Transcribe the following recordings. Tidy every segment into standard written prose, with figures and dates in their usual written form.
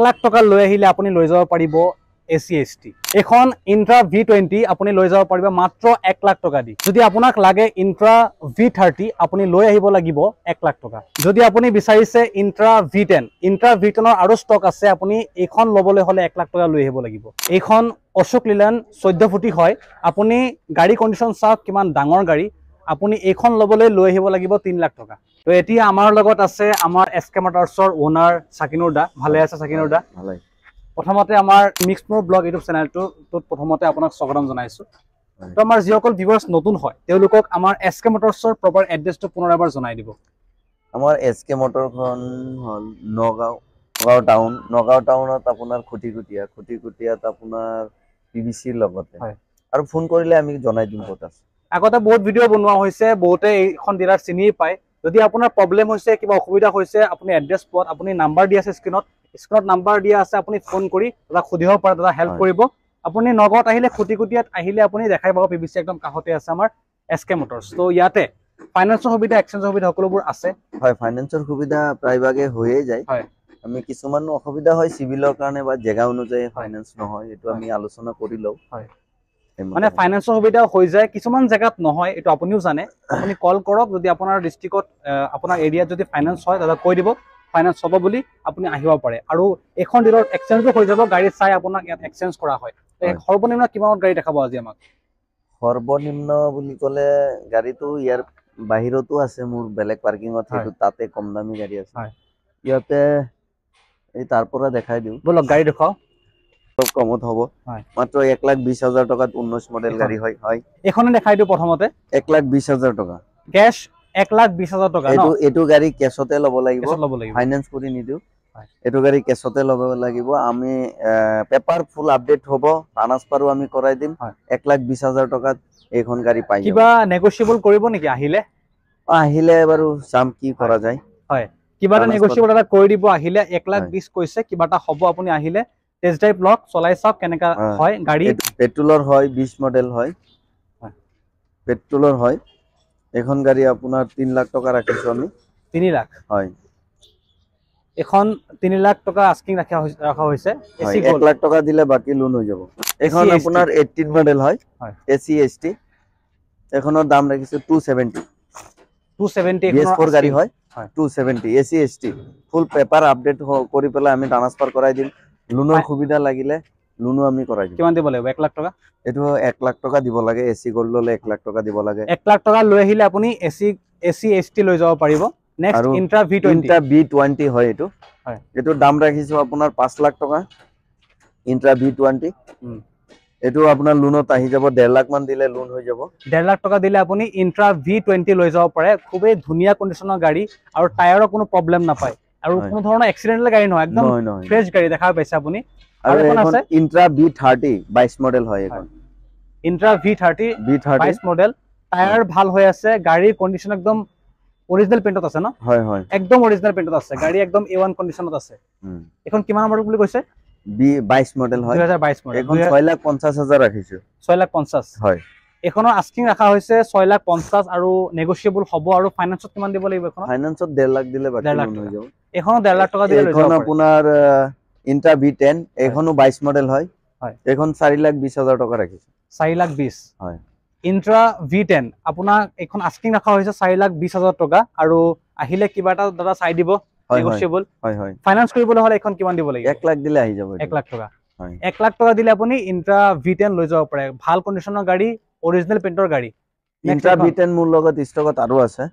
লাখ টকা লৈ আহিলে আপুনি লৈ যাব পাৰিব AC ST এখন ইন্ট্ৰা V20 আপুনি লৈ যাব পাৰিব মাত্ৰ 1 লাখ টকা দি যদি আপোনাক লাগে ইন্ট্ৰা V30 আপুনি লৈ আহিব লাগিব 1 লাখ টকা যদি আপুনি বিচাৰিছে ইন্ট্ৰা V10 ৰ আৰু ষ্টক আছে আপুনি এইখন লবলৈ হলে 1 লাখ টকা লৈ আহিব লাগিব এইখন অশোক লেল্যান্ড 14 ফুটি হয় আপুনি গাড়ী কন্ডিশন চাওক কিমান ডাঙৰ গাড়ী আপুনি এইখন লবলৈ লৈ আহিব লাগিব 3 লাখ টকা তো এতিয়া আমাৰ লগত আছে আমাৰ SK Motorsৰ ওনাৰ সাকিনুৰ দা ভালে আছে সাকিনুৰ দা ভালে প্ৰথমতে আমাৰ মিক্সমোৰ ব্লগ ইউটিউব চেনেলটো প্ৰথমতে আপোনাক স্বাগতম জনাইছো তো আমাৰ যিসকল ভিউৱাৰ্ছ নতুন হয় তেওঁলোকক আমাৰ SK Motorsৰ প্ৰপাৰ এড্ৰেছটো পুনৰ এবাৰ জনাই দিব আমাৰ SK Motorখন হল নগাঁও টাউনত আপোনাৰ খুটিকুটিয়াত আপোনাৰ PVC লগতে আৰু ফোন কৰিলে আমি জনাই দিম ক'ত আছে আগতে বহুত ভিডিও বনোৱা হৈছে বহুতে এইখন ডিলাৰ চিনি পায় যদি আপোনাৰ প্ৰবলেম হৈছে কিবা অসুবিধা হৈছে আপুনি এড্ৰেছ পোৱাত আপুনি নাম্বাৰ দি আছে স্ক্ৰিনত নাম্বাৰ দিয়া আছে আপুনি ফোন কৰি দাদা খুদিব পাৰে দাদা হেল্প কৰিব আপুনি নগত আহিলে খুটিকুটিয়াত আহিলে আপুনি দেখাই পাব PVC একদম কাষতে আছে আমাৰ SK Motors তো ইয়াতে ফাইনান্সৰ সুবিধা এক্সচেঞ্জৰ সুবিধা সকলোবোৰ আছে হয় ফাইনান্সৰ সুবিধা প্ৰায়ভাগে হৈয়ে যায় হয় আমি কিছুমান অসুবিধা হয় সিভিলৰ কাৰণে বা জায়গা অনুযায়ী ফাইনান্স নহয় এটো আমি আলোচনা কৰি লও হয় মানে ফাইনান্সৰ সুবিধা হৈ যায় কিছুমান জায়গাত নহয় এটো আপুনিও জানে আপুনি কল কৰক যদি আপোনাৰ ডিস্ট্ৰিক্টত আপোনাৰ এৰিয়াত যদি ফাইনান্স হয় দাদা কৈ দিব ফাইনান্স হ'ব বুলি আপুনি আহিব পাৰে আৰু এখন ডিলৰ এক্সচেঞ্জও হৈ যাব গাড়ী চাই আপোনাক ইয়াত এক্সচেঞ্জ কৰা হয় সৰ্বনিম্ন কিমানত গাড়ী দেখাব আজি আমাক সৰ্বনিম্ন বুলি ক'লে গাড়ীটো ইয়াৰ বাহিৰতো আছে মোৰ বেলেগ পাৰ্কিংত হেতু তাতে কম দামী গাড়ী আছে ইয়াতে এই তাৰ পৰা দেখাই দিও বলক গাড়ী দেখাও খুব কমত হ'ব মাত্ৰ 1,20,000 টকাত 19 মডেল গাড়ী হয় এখনে দেখাই দিও প্ৰথমতে 1,20,000 টকা ক্যাশ 1,20,000 টকা ন এটো গাড়ী কেছতে ল'ব লাগিব ফাইনান্স কৰি নিদিও এটো গাড়ী কেছতে ল'ব লাগিব আমি পেপাৰ ফুল আপডেট হ'ব ট্ৰান্সফাৰো আমি কৰাই দিম 1,20,000 টকাত এইখন গাড়ী পাই কিবা নেগোশিয়েবল কৰিব নেকি আহিলে বাৰু চাম কি কৰা যায় হয় কিবা এটা নেগোশিয়েবল এটা কৰি দিব আহিলে 1,20,000 কৈছে কিবা এটা হ'ব আপুনি আহিলে টেষ্ট ড্ৰাইভ লক চলাই চাওক কেনেকা হয় গাড়ী পেট্ৰলৰ হয় 20 মডেল হয় পেট্ৰলৰ হয় এখন গাড়ী আপোনাৰ 3 লাখ টকা ৰাখিছো আমি 3 লাখ হয় এখন 3 লাখ টকা আস্কিং ৰাখা হৈছে এসি 1 লাখ টকা দিলে বাকি লোন হৈ যাব এখন আপোনাৰ 18 মডেল হয় AC ST এখনৰ দাম ৰাখিছো 270 BS4 গাড়ী হয় 270 AC ST ফুল পেপাৰ আপডেট কৰি পেলাই আমি ট্ৰান্সফাৰ কৰাই দিম লোনৰ সুবিধা লাগিলে লোনো আমি কৰাই দিম কিমান দিব লাগিব 1 লাখ টকা এটো 1 লাখ টকা দিব লাগে AC গোল্ড ললে 1 লাখ টকা দিব লাগে 1 লাখ টকা লৈ আহিলে আপুনি AC ST লৈ যাব পাৰিব নেক্সট ইন্ট্ৰা V20 হয় এটো দাম ৰাখিছো আপোনাৰ 5 লাখ টকা ইন্ট্ৰা V20 এটো আপোনাৰ লোনত আহি যাব 1.5 লাখ মান দিলে লোন হৈ যাব 1.5 লাখ টকা দিলে আপুনি ইন্ট্ৰা V20 লৈ যাব পাৰে খুবেই ধুনিয়া কন্ডিশনৰ গাড়ী আৰু টায়াৰৰ কোনো প্ৰবলেম নাপায় আৰু কোনো ধৰণৰ এক্সিডেন্টাল গাড়ী নহয় একদম ফ্ৰেশ গাড়ী দেখা পাইছে আপুনি আৰু এখন আছে ইন্ট্ৰা V30 22 মডেল হয় এখন ইন্ট্ৰা V30 22 মডেল টায়াৰ ভাল হৈ আছে গাড়ীৰ কন্ডিশন একদম অৰিজিনাল পেইন্টত আছে ন হয় একদম অৰিজিনাল পেইন্টত আছে গাড়ী একদম A1 কন্ডিশনত আছে এখন কিমান মডেল বুলি কৈছে 22 মডেল হয় 2022 মডেল এখন 6,50,000 ৰাখিছো 6,50,000 হয় এখনৰ আস্কিং ৰাখা হৈছে 6,50,000 আৰু নেগোশিয়েবল হ'ব আৰু ফাইনান্সত কিমান দিব লাগিব এখন ফাইনান্সত 1.5 লাখ দিলে বাকি লোন হৈ যাব এখনো 1.5 লাখ টকা দিলে লৈ যাব এখন আপোনাৰ ইন্ট্ৰা V10 এখনো 22 মডেল হয় এখন 4,20,000 টকা ৰাখিছো 4,20,000 হয় ইন্ট্ৰা V10 আপোনাক এখন আস্কিং ৰাখা হৈছে 4,20,000 টকা আৰু আহিলে কিবা এটা দাদা চাই দিব নেগোশিয়েবল হয় ফাইনান্স কৰিবলৈ হলে এখন কিমান দিব লাগিব 1 লাখ দিলে আহি যাব 1 লাখ টকা 1 লাখ টকা দিলে আপুনি ইন্ট্ৰা V10 লৈ যাব পাৰে ভাল কন্ডিশনৰ গাড়ী অৰিজিনাল পেইন্টৰ গাড়ী ইন্ট্ৰা V10 মোৰ লগত ষ্টকত আৰু আছে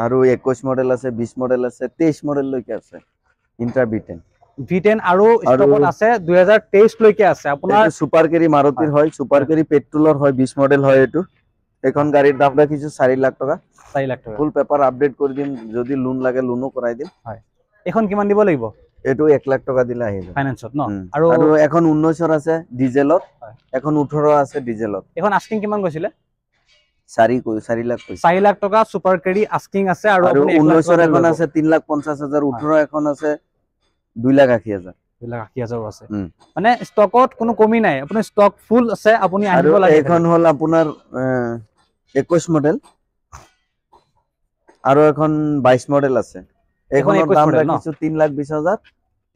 আৰু 21 মডেল আছে 20 মডেল আছে 23 মডেল লৈকে আছে ইন্ট্ৰা V10 আৰু ষ্টকত আছে 2023 লৈকে আছে আপোনাৰ সুপাৰ কেৰি মাৰুতিৰ হয় সুপাৰ কেৰি পেট্ৰলৰ হয় 20 মডেল হয় এটো এখন গাড়ীৰ দাম ৰাখিছো 4 লাখ টকা ফুল পেপাৰ আপডেট কৰি দিম যদি লোন লাগে লোনো কৰাই দিম এখন কিমান দিব লাগিব এটো 1 লাখ টকা দিলে আহি যাব ফাইনান্সত ন আৰু এখন 19 ৰ আছে ডিজেলত এখন 18 আছে ডিজেলত এখন আস্কিং কিমান গৈছিলে 4 লাখ 4 লাখ টকা সুপাৰ কেৰি আস্কিং আছে আৰু 19 ৰ এখন আছে 3,50,000 18 এখন আছে 2,80,000 2,80,000 আছে মানে ষ্টকত কোনো কমি নাই আপুনি ষ্টক ফুল আছে আপুনি আহিব লাগে এখন হল আপোনাৰ 21 মডেল আৰু এখন 22 মডেল আছে এখনৰ দাম ৰাখিছো 3,20,000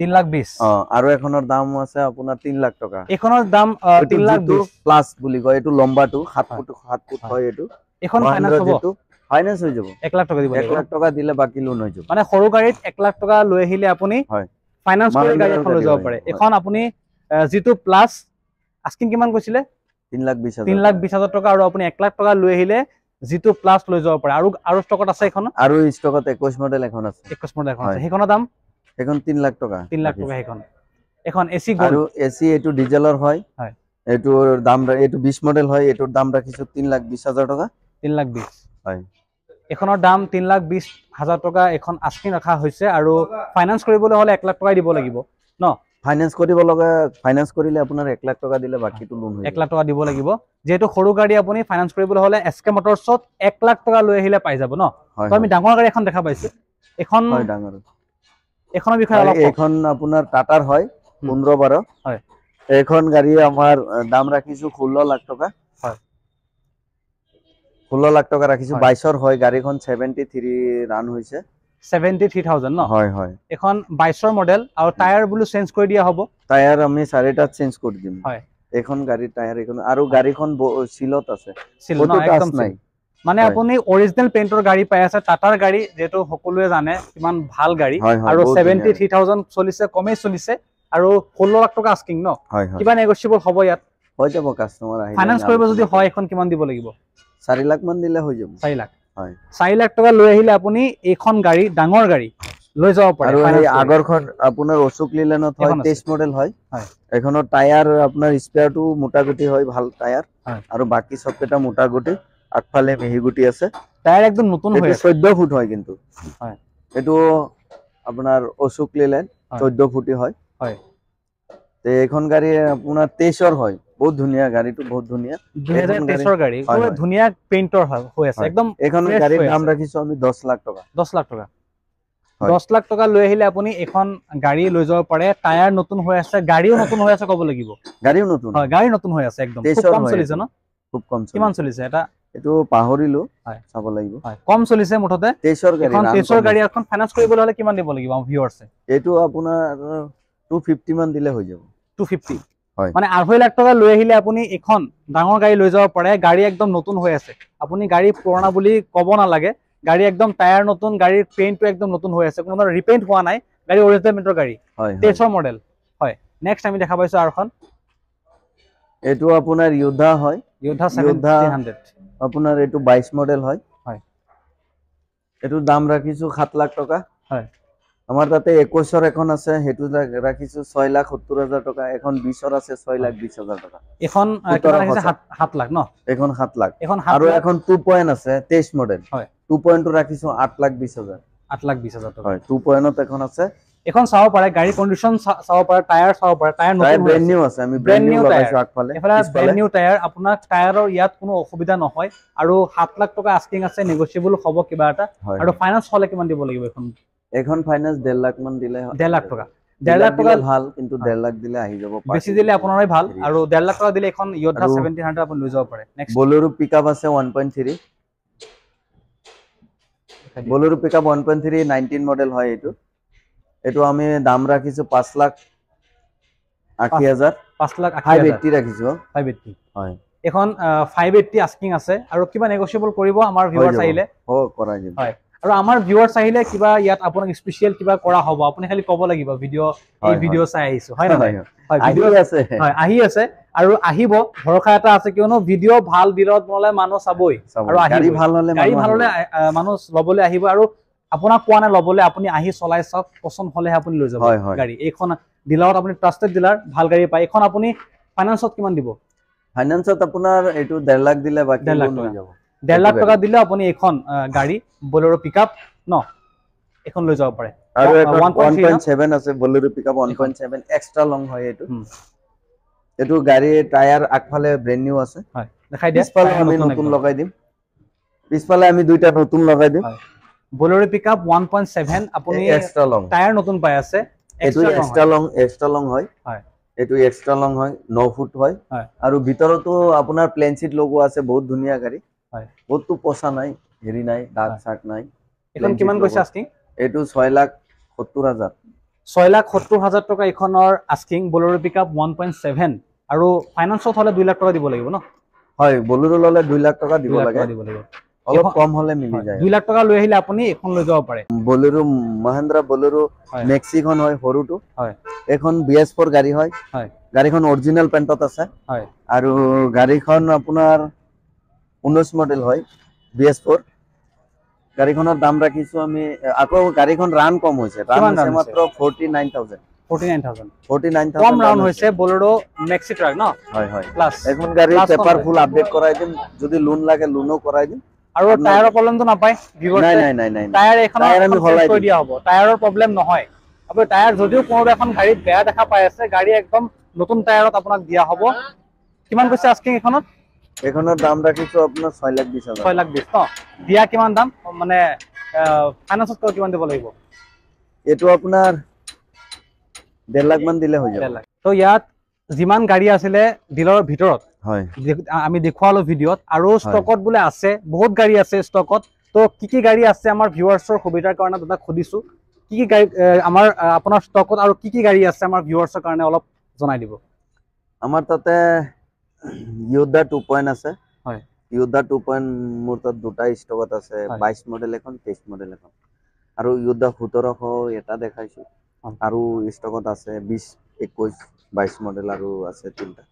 3,20,000 আৰু এখনৰ দাম আছে আপোনাৰ 3 লাখ টকা এখনৰ দাম 3,20,000 প্লাস বুলি কয় এইটো লম্বাটো 7 ফুট হয় এইটো এখন ফাইনান্স হ'ব ফাইনান্স হৈ যাব 1 লাখ টকা দিব 1 লাখ টকা দিলে বাকি লোন হৈ যাব মানে সৰু গাড়ীত 1 লাখ টকা লৈ আহিলে আপুনি হয় ফাইনান্স কৰি গাড়ী এখন লৈ যাব পাৰে এখন আপুনি জিটো প্লাস আস্কিং কিমান কৈছিলে 3,20,000 টকা আৰু আপুনি 1 লাখ টকা লৈ আহিলে জিটো প্লাস লৈ যাব পাৰে আৰু ষ্টকত আছে এখন আৰু ষ্টকত 21 মডেল এখন আছে 21 মডেল এখন আছে সেইখনৰ দাম এখন 3 লাখ টকা 3 লাখ টকা এখন এসি গোল্ড আৰু এসি এটো ডিজেলৰ হয় এটোৰ দাম এটো 20 মডেল হয় এটোৰ দাম ৰাখিছো 3,20,000 টকা 3,20,000 হয় এখনৰ দাম 3,20,000 টকা এখন আস্কিং ৰাখা হৈছে আৰু ফাইনান্স কৰিবলৈ হলে 1 লাখ টকা দিব লাগিব ন ফাইনান্স কৰিব লগা ফাইনান্স কৰিলে আপোনাৰ 1 লাখ টকা দিলে বাকিটো লোন হৈ 1 লাখ টকা দিব লাগিব যেহেতু সৰু গাড়ী আপুনি ফাইনান্স কৰিবলৈ হলে এসকে মোটৰছত 1 লাখ টকা লৈ আহিলে পাই যাব ন তো আমি ডাঙৰ গাড়ী এখন দেখা পাইছো এখন হয় ডাঙৰ এখনৰ বিষয়ে অলপ এখন আপোনাৰ টাটাৰ হয় 15-12 হয় এখন গাড়ী আমাৰ দাম ৰাখিছো 16 লাখ টকা হয় 16 লাখ টকা ৰাখিছো 22 হয় গাড়ীখন 73 ৰান হৈছে 73,000 ন হয় হয় এখন 22 মডেল আৰু টায়াৰ বুলো চেঞ্জ কৰি দিয়া হ'ব টায়াৰ আমি 4টা চেঞ্জ কৰি দিম হয় এখন গাড়ীৰ টায়াৰ এখন আৰু গাড়ীখন সিলত আছে সিল একদম নাই মানে আপুনি অৰিজিনাল পেইন্টৰ গাড়ী পাই আছে টাটাৰ গাড়ী যেটো সকলোৱে জানে কিমান ভাল গাড়ী আৰু 73,000 চলিছে কমে চলিছে আৰু 16 লাখ টকা আস্কিং ন কিবা নেগোশিয়েবল হ'ব ইয়াত হৈ যাব কাস্টমাৰ আহি ফাইনান্স কৰিব যদি হয় এখন কিমান দিব লাগিব 4 লাখ মান দিলে হৈ যাব 4 লাখ হয় 4 লাখ টকা লৈ আহিলে আপুনি এইখন গাড়ী ডাঙৰ গাড়ী লৈ যাব পাৰে আৰু এই আগৰখন আপোনাৰ অশোক লেলেনত হয় 23 মডেল হয় এখনৰ টায়াৰ আপোনাৰ স্পেয়াৰটো মোটাগুটি হয় ভাল টায়াৰ আৰু বাকি সবকেটা মোটাগুটি আগফালে মিহিগুটি আছে টায়াৰ একদম নতুন হয় 14 ফুট হয় কিন্তু হয় এটো আপোনাৰ অশোক লেলেন 14 ফুটি হয় হয় তে এখন গাড়ী আপোনাৰ 23 হয় বহুত ধুনিয়া গাড়ীটো বহুত ধুনিয়া 2023 গাড়ী পুৰা ধুনিয়া পেইন্টৰ হৈ আছে একদম এখন গাড়ীৰ দাম ৰাখিছো আমি 10 লাখ টকা 10 লাখ টকা 10 লাখ টকা লৈ আহিলে আপুনি এখন গাড়ী লৈ যাব পাৰে টায়াৰ নতুন হৈ আছে গাড়ীও নতুন হৈ আছে কব লাগিব গাড়ীও নতুন হয় গাড়ী নতুন হৈ আছে একদম খুব কম চলিছে ন খুব কম কিমান চলিছে এটা এটো পাহৰিলো চাব লাগিব হয় কম চলিছে মুঠতে 23 গাড়ী এখন 23 গাড়ী এখন ফাইনান্স কৰিবলৈ হলে কিমান দিব লাগিব ভিউয়াৰ্ছে এটো আপোনাৰ 250 মান দিলে হৈ যাব 250 হয় মানে 2.5 লাখ টকা লৈ আহিলে আপুনি এখন ডাঙৰ গাড়ী লৈ যাব পাৰে গাড়ী একদম নতুন হৈ আছে আপুনি গাড়ী পুৰণা বুলি কব নালাগে গাড়ী একদম টায়াৰ নতুন গাড়ীৰ পেইন্টটো একদম নতুন হৈ আছে কোনো ৰিপেইন্ট হোৱা নাই গাড়ী অৰিজিনাল পেইন্টৰ গাড়ী 23 মডেল হয় নেক্সট আমি দেখা পাইছো আৰখন এটো আপোনাৰ যোদ্ধা হয় যোদ্ধা 700 আপোনাৰ এটো 22 মডেল হয় হয় এটো দাম ৰাখিছো 7 লাখ টকা হয় আমাৰ তাতে 21 এখন আছে হেতু ৰাখিছো 6,70,000 টকা এখন 20 আছে 6,20,000 টকা এখন কিমান ৰাখিছে 7 লাখ ন এখন 7 লাখ আৰু এখন 2 পইণ্ট আছে 23 মডেল হয় 2 পইণ্টটো ৰাখিছো 8,20,000 8,20,000 টকা হয় 2 পইণ্টত এখন আছে এখন চাও পাৰে গাড়ী কন্ডিশন চাও পাৰে টায়াৰ চাও পাৰে টায়াৰ নতুন ব্ৰ্যান্ড নিউ আছে আমি ব্ৰ্যান্ড নিউ লগাইছো আগফালে এফালে ব্ৰ্যান্ড নিউ টায়াৰ আপোনাৰ টায়াৰৰ ইয়াত কোনো অসুবিধা নহয় আৰু 7 লাখ টকা আস্কিং আছে নেগোশিয়েবল হ'ব কিবা এটা আৰু ফাইনান্স হলে কিমান দিব লাগিব এখন ফাইনান্স 1.5 লাখ মান দিলে 1.5 লাখ টকা 1.5 লাখ টকা ভাল কিন্তু 1.5 লাখ দিলে আহি যাব বেছি দিলে আপোনাৰই ভাল আৰু 1.5 লাখ টকা দিলে এখন যোদ্ধা 1700 আপুনি লৈ যাব পাৰে নেক্সট বলেৰো পিকআপ আছে 1.3 বলেৰো পিকআপ 1.3 19 মডেল হয় এটো এটো আমি দাম ৰাখিছো 5,80,000 5,80,000 ৰাখিছো 580 হয় এখন 580 আস্কিং আছে আৰু কিবা নেগোশিয়েবল কৰিব আমাৰ ভিউয়াৰ্স আহিলে ও কৰা যাব হয় আৰু আমাৰ ভিউয়াৰ্স আহিলে কিবা ইয়াত আপোনাক স্পেশাল কিবা কৰা হ'ব আপুনি খালি ক'ব লাগিব এই ভিডিও চাই আহিছো হয় না হয় ভিডিও আছে হয় আহি আছে আৰু আহিব ভৰসা এটা আছে কিয়নো ভিডিও ভাল বিলত বনালে মানুহ চাবই আৰু গাড়ী ভাল হলে মানুহ লবলৈ আহিব আৰু আপোনাক কোৱা নাই লবলৈ আপুনি আহি চলাই চাওক পছন্দ হলে আপুনি লৈ যাব গাড়ী এইখন ডিলাৰত আপুনি ট্ৰাস্টেড ডিলাৰ ভাল গাড়ী পায় এখন আপুনি ফাইনান্সত কিমান দিব ফাইনান্সত আপোনাৰ এটো 1.5 লাখ দিলে বাকি লোন হৈ যাব 1.5 লাখ টকা দিলে আপুনি এখন গাড়ী বলেৰো পিকআপ ন এখন লৈ যাব পাৰে আৰু 1.7 আছে বলেৰো পিকআপ 1.7 এক্সট্ৰা লং হয় এটো গাড়ী টায়াৰ আগফালে ব্র্যান্ড নিউ আছে হয় দেখাই দিয়া পিছফালে আমি নতুন লগাই দিম পিছফালে আমি দুইটা নতুন লগাই দিম বলেৰো পিকআপ 1.7 আপুনি এক্সট্ৰা লং টায়াৰ নতুন পাই আছে এটো এক্সট্ৰা লং হয় হয় এটো এক্সট্ৰা লং হয় 9 ফুট হয় আৰু ভিতৰতো আপোনাৰ প্লেন সিট লগোৱা আছে বহুত ধুনিয়া গাড়ী হয় বহুতটো পছা নাই হেৰি নাই দাগ সাক নাই এখন কিমান কৈছে আস্কিং এটো 6,70,000 6,70,000 টকা এখনৰ আস্কিং বলেৰো পিকআপ 1.7 আৰু ফাইনান্সত হলে 2 লাখ টকা দিব লাগিব ন হয় বলেৰো ললে 2 লাখ টকা দিব লাগে অলপ কম হলে মিলি যায় 2 লাখ টকা লৈ আহিলে আপুনি এখন লৈ যাব পাৰে বলেৰো মহিন্দ্ৰা বলেৰো মেক্সিখন হয় সৰুটো হয় এখন BS4 গাড়ী হয় হয় গাড়ীখন অৰিজিনাল পেন্টত আছে হয় আৰু গাড়ীখন আপোনাৰ 19 মডেল হয় BS4 গাড়ীখনৰ দাম ৰাখিছো আমি আকৌ গাড়ীখন ৰান কম হৈছে ৰান হৈছে মাত্ৰ 49,000 কম ৰান হৈছে বলেৰো মেক্সি ট্ৰাক ন হয় হয় প্লাস এখন গাড়ী পেপাৰ ফুল আপডেট কৰাই দিম যদি লোন লাগে লোনও কৰাই দিম আৰু টায়াৰৰ প্ৰবলেমটো নাপায় নাই টায়াৰ এখন আমি সলাই দিয়া হ'ব টায়াৰৰ প্ৰবলেম নহয় আপুনি টায়াৰ যদিও কোনোবা এখন গাড়ীত বেয়া দেখা পাই আছে গাড়ী একদম নতুন টায়াৰত আপোনাক দিয়া হ'ব কিমান কৈছে আস্কিং এখনৰ দাম ৰাখিছো আপোনাৰ 6,20,000 6,20,000 ন দিয়া কিমান দাম মানে ফাইনান্সত কিমান দিব লাগিব এটো আপোনাৰ 1.5 লাখ মান দিলে হৈ যাব তো ইয়াত যিমান গাড়ী আছিলে ডিলাৰৰ ভিতৰত হয় আমি দেখুৱালো ভিডিঅত আৰু ষ্টকত বুলে আছে বহুত গাড়ী আছে ষ্টকত তো কি গাড়ী আছে আমাৰ ভিউয়াৰ্ছৰ সুবিধাৰ কাৰণে দাদা খুদিছো কি গাড়ী আমাৰ আপোনাৰ ষ্টকত আৰু কি গাড়ী আছে আমাৰ ভিউয়াৰ্ছৰ কাৰণে অলপ জনাই দিব আমাৰ তাতে Yoda 2.0 আছে হয় Yoda 2.0 মোৰ তাত দুটা ষ্টকত আছে 22 মডেল এখন 23 মডেল এখন আৰু Yoda 1700 এটা দেখাইছো আৰু ষ্টকত আছে 20 21 22 মডেল আৰু আছে তিনটা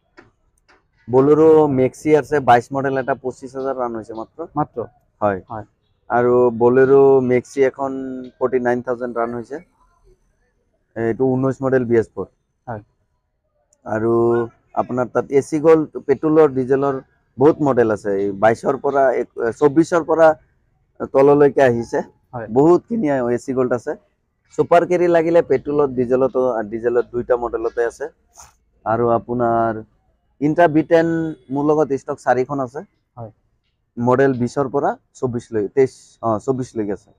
বলেৰো মেক্সি আছে 22 মডেল এটা 25,000 ৰান হৈছে মাত্ৰ হয় হয় আৰু বলেৰো মেক্সি এখন 49,000 ৰান হৈছে এটো 19 মডেল BS4 হয় আৰু আপোনাৰ তাত এসি গোল্ড পেট্ৰলৰ ডিজেলৰ বহুত মডেল আছে 22 ৰ পৰা 24 ৰ পৰা তললৈকে আহিছে বহুত কিনি এসি গোল্ড আছে সুপাৰ কেৰি লাগিলে পেট্ৰলত ডিজেলত দুইটা মডেলতে আছে আৰু আপোনাৰ ইন্ট্ৰা B10 মোৰ লগত ষ্টক 4খন আছে হয় মডেল 20 ৰ পৰা 24 লৈ 24 লৈ আছে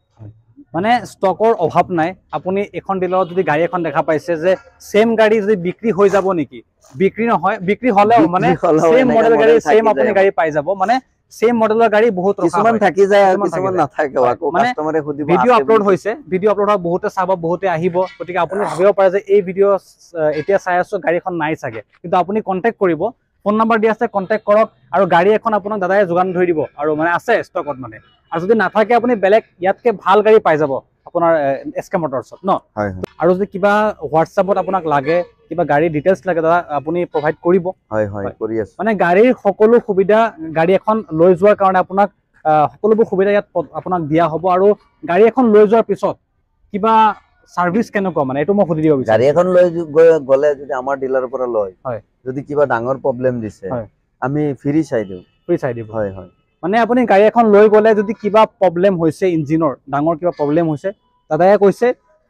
মানে ষ্টকৰ অভাৱ নাই আপুনি এখন ডিলাৰত যদি গাড়ী এখন দেখা পাইছে যে সেম গাড়ী যদি বিক্রি হৈ যাব নেকি বিক্রি নহয় বিক্রি হলেও মানে সেম মডেল গাড়ী সেম আপুনি গাড়ী পাই যাব মানে সেম মডেলৰ গাড়ী বহুত ৰখা কিছুমান থাকি যায় আৰু কিছুমান নাথাকে আকৌ কাস্টমাৰে খুদিব ভিডিও আপলোড হৈছে ভিডিও আপলোড হয় বহুতে চাব বহুতে আহিব গতিকে আপুনি ভাবিব পাৰে যে এই ভিডিও এতিয়া চাই আছো গাড়ীখন নাই চাগে কিন্তু আপুনি কন্টাক্ট কৰিব ফোন নাম্বাৰ দি আছে কন্টাক্ট কৰক আৰু গাড়ী এখন আপোনাক দাদাই যোগান ধৰি দিব আৰু মানে আছে ষ্টকত মানে আৰু যদি নাথাকে আপুনি বেলেগ ইয়াতকে ভাল গাড়ী পাই যাব আপোনাৰ SK মোটৰছত ন হয় আৰু যদি কিবা WhatsAppত আপোনাক লাগে কিবা গাড়ী ডিটেইলছ লাগে দাদা আপুনি প্ৰভাইড কৰিব হয় হয় কৰি আছে মানে গাড়ীৰ সকলো সুবিধা গাড়ী এখন লৈ যোৱাৰ কাৰণে আপোনাক সকলোবোৰ সুবিধা ইয়াত আপোনাক দিয়া হ'ব আৰু গাড়ী এখন লৈ যোৱাৰ পিছত কিবা সাৰ্ভিস কেনেকুৱা মানে এটো মই খুদি দিব বিচাৰিছো গাড়ী এখন লৈ গলে যদি আমাৰ ডিলাৰৰ পৰা লয় হয় যদি কিবা ডাঙৰ প্ৰবলেম দিছে আমি ফ্ৰী চাই দিও হয় হয় মানে আপুনি গাড়ী এখন লৈ গলে যদি কিবা প্ৰবলেম হৈছে ইঞ্জিনৰ ডাঙৰ কিবা প্ৰবলেম হৈছে দাদায়ে কৈছে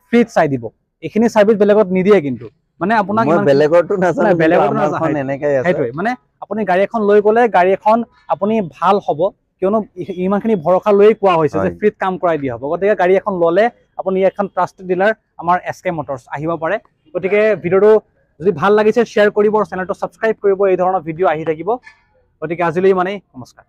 ফ্ৰী চাই দিব এখিনি সাৰ্ভিস বেলেগত নিদিয়ে কিন্তু মানে আপোনাক মই বেলেগৰটো নাজানো বেলেগৰটো নাজানো এনেকৈ আছে হেইটোই মানে আপুনি গাড়ী এখন লৈ গলে গাড়ী এখন আপুনি ভাল হ'ব কিয়নো ইমানখিনি ভৰসা লৈ কোৱা হৈছে যে ফ্ৰীত কাম কৰাই দিয়া হ'ব গতিকে গাড়ী এখন ললে আপুনি এখন ট্ৰাস্টেড ডিলাৰ আমাৰ SK মোটৰছ আহিব পাৰে গতিকে ভিডিওটো যদি ভাল লাগিছে শেয়াৰ কৰিব আৰু চেনেলটো সাবস্ক্ৰাইব কৰিব এই ধৰণৰ ভিডিও আহি থাকিব গতিকে আজিলৈ মানে নমস্কাৰ